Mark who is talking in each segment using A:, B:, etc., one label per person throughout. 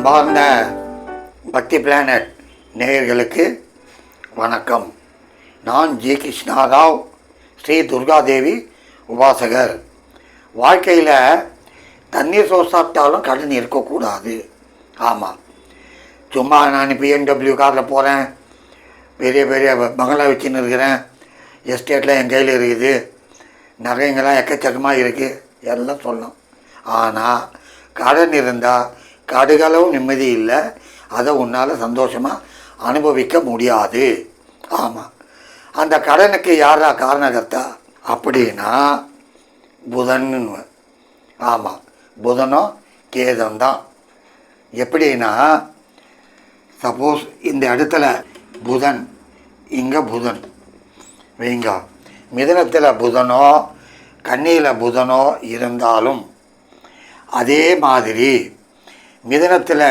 A: அன்பார்ந்த பக்தி பிளானட் நேயர்களுக்கு வணக்கம். நான் ஜி கிருஷ்ணாராவ், ஸ்ரீ துர்காதேவி உபாசகர். வாழ்க்கையில் தண்ணீர் சோறு சாப்பிட்டாலும் கடன் இருக்கக்கூடாது. ஆமாம், சும்மா நான் பிஎம்டபிள்யூ காரில் போகிறேன், பெரிய பெரிய பங்களா வச்சுன்னு இருக்கிறேன், எஸ்டேட்டில் என் கையில் இருக்குது, நகைங்கெல்லாம் எக்கச்சக்கமாக இருக்குது, எல்லாம் சொல்லலாம். ஆனால் கடன் இருந்தால் கடுகளவும் நிம்மதி இல்லை, அதை உன்னால் சந்தோஷமாக அனுபவிக்க முடியாது. ஆமாம், அந்த கடனுக்கு யாரா காரணகர்த்தா அப்படின்னா புதன்னு. ஆமாம், புதனோ கேதம் தான். எப்படின்னா, சப்போஸ் இந்த இடத்துல புதன், இங்கே புதன் வைங்க, மிதுனத்தில் புதனோ கன்னியில் புதனோ இருந்தாலும், அதே மாதிரி மிதுனத்தில்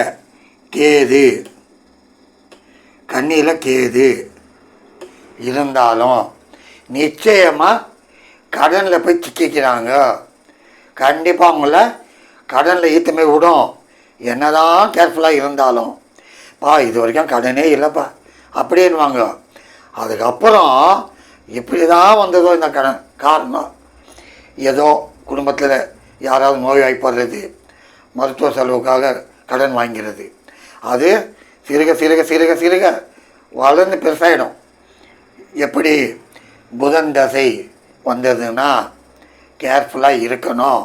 A: கேது கன்னியில் கேது இருந்தாலும் நிச்சயமாக கடனில் போய் சிக்கிக்கிறாங்க. கண்டிப்பாக அவங்கள கடனில் ஈத்துமே விடும். என்னதான் கேர்ஃபுல்லாக இருந்தாலும், இது வரைக்கும் கடனே இல்லைப்பா அப்படின்வாங்க. அதுக்கப்புறம் இப்படி தான் வந்ததோ இந்த கடன் காரணம், ஏதோ குடும்பத்தில் யாராவது நோய் வாய்ப்படுறது, மருத்துவ செலவுக்காக கடன் வாங்கிறது, அது சிறுக சிறுக சிறுக சிறுக வளர்ந்து பெருசாகிடும். எப்படி புதன் தசை வந்ததுன்னா கேர்ஃபுல்லாக இருக்கணும்.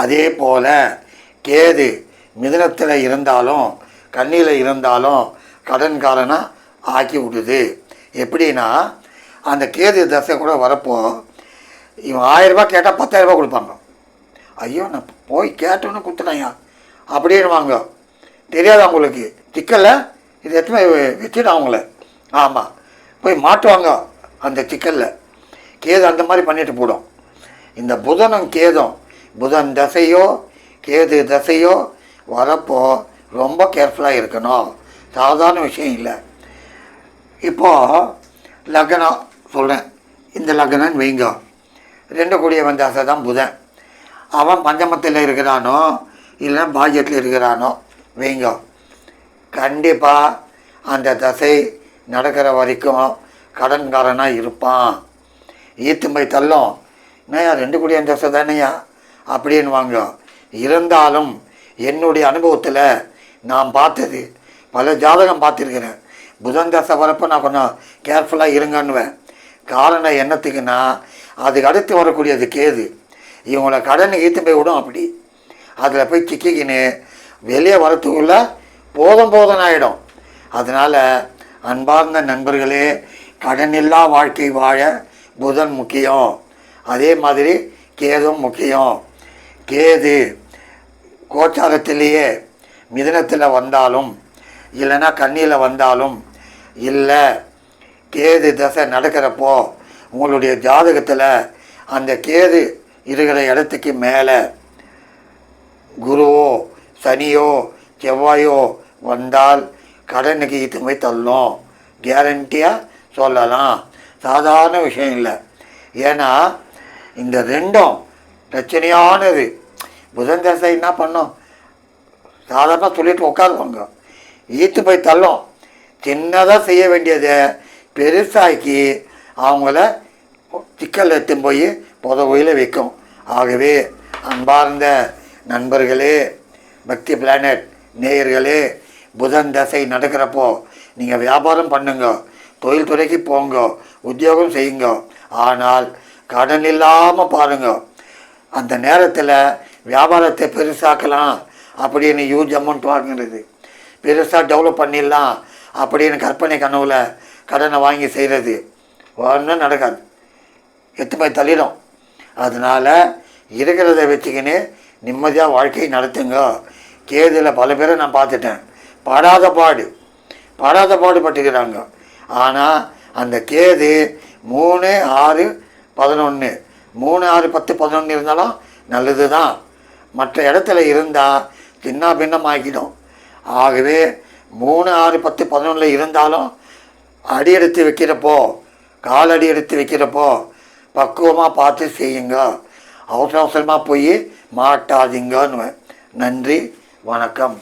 A: அதே போல் கேது மிதுனத்தில் இருந்தாலும் கன்னியில் இருந்தாலும் கடன்காரனாக ஆக்கி விடுது. எப்படின்னா, அந்த கேது தசை கூட வரப்போ இவன் 1000 கேட்டால் 10,000 கொடுப்பாங்க. ஐயோ, நான் போய் கேட்டோன்னு கொடுத்துட்டேன்யா அப்படின்வாங்க. தெரியாது அவங்களுக்கு, சிக்கலை இது எத்தனை வச்சுட்டு அவங்கள. ஆமாம், போய் மாட்டுவாங்க அந்த சிக்கலில். கேது அந்த மாதிரி பண்ணிட்டு போடும். இந்த புதனும் கேதும், புதன் தசையோ கேது தசையோ வரப்போ ரொம்ப கேர்ஃபுல்லாக இருக்கணும். சாதாரண விஷயம் இல்லை. இப்போது லக்னம் சொல்கிறேன், இந்த லக்னம்னு வைங்க, 2 கூடியவன் தசை தான் புதன். அவன் பஞ்சமத்தில் இருக்கிறானோ இல்லை பாக்கியத்தில் இருக்கிறானோ வைங்க, கண்டிப்பாக அந்த தசை நடக்கிற வரைக்கும் கடன்காரனாக இருப்பான். ஈத்தும்பை தள்ளும், என்னையா 2 கூடியவன் தசை தானேயா அப்படின்வாங்க. இருந்தாலும் என்னுடைய அனுபவத்தில் நான் பார்த்தது, பல ஜாதகம் பார்த்துருக்கிறேன், புதன் தசை வரப்போ நான் கொஞ்சம் கேர்ஃபுல்லாக இருங்கன்னுவேன். காரணம் என்னத்துக்குன்னா, அதுக்கு அடுத்து வரக்கூடியது கேது. இவங்கள கடன் ஈத்து போய் விடும். அப்படி அதில் போய் சிக்கிக்கின்னு வெளியே வரத்துக்குள்ளே போதும் ஆகிடும். அதனால் அன்பார்ந்த நண்பர்களே, கடனில்லா வாழ்க்கை வாழ புதன் முக்கியம். அதே மாதிரி கேதும் முக்கியம். கேது கோச்சாரத்திலேயே மிதுனத்தில் வந்தாலும் இல்லைன்னா கன்னியில் வந்தாலும், இல்லை கேது தசை நடக்கிறப்போ உங்களுடைய ஜாதகத்தில் அந்த கேது இருக்கிற இடத்துக்கு மேலே குருவோ சனியோ செவ்வாயோ வந்தால் கடனுக்கு ஈத்துமை தள்ளும். கேரண்டியாக சொல்லலாம், சாதாரண விஷயம் இல்லை. ஏன்னா இந்த ரெண்டும் பிரச்சனையானது. புதன் தசை என்ன பண்ணும், சாதாரண சொல்லிட்டு உட்காருவாங்க, ஈத்து போய் தள்ளும். சின்னதாக செய்ய வேண்டியதை பெருசாக்கி அவங்கள சிக்கல் எடுத்து போய் புதவியில் வைக்கும். ஆகவே அன்பார்ந்த நண்பர்களே, பக்தி பிளானட் நேயர்களே, புதன் தசை நடக்கிறப்போ நீங்கள் வியாபாரம் பண்ணுங்க, தொழில் துறைக்கு போங்க, உத்தியோகம் செய்யுங்க, ஆனால் கடன் இல்லாமல் பாருங்க. அந்த நேரத்தில் வியாபாரத்தை பெருசாக்கலாம் அப்படின்னு ஹியூஜ் அமௌண்ட் வாங்குறது, பெருசாக டெவலப் பண்ணிடலாம் அப்படின்னு கற்பனை கனவுல கடனை வாங்கி செய்கிறது ஒன்றும் நடக்காது, எத்து போய் தள்ளிடும். அதனால் இருக்கிறத வச்சுக்கின்னு நிம்மதியாக வாழ்க்கை நடத்துங்க. கேதில் பல பேரை நான் பார்த்துட்டேன், படாத பாடு பட்டுக்கிறாங்க. ஆனால் அந்த கேது 3, 6, 11 3, 6, 10, 11 இருந்தாலும் நல்லது தான். மற்ற இடத்துல இருந்தால் சின்ன பின்னமாக்கிடும். ஆகவே 3, 6, 10, 11 இருந்தாலும் அடி எடுத்து வைக்கிறப்போ, காலடி எடுத்து வைக்கிறப்போ பக்குவமாக பார்த்து செய்யுங்க. அவசரமாக போய் மாட்டாதீங்கன்னு. நன்றி, வணக்கம்.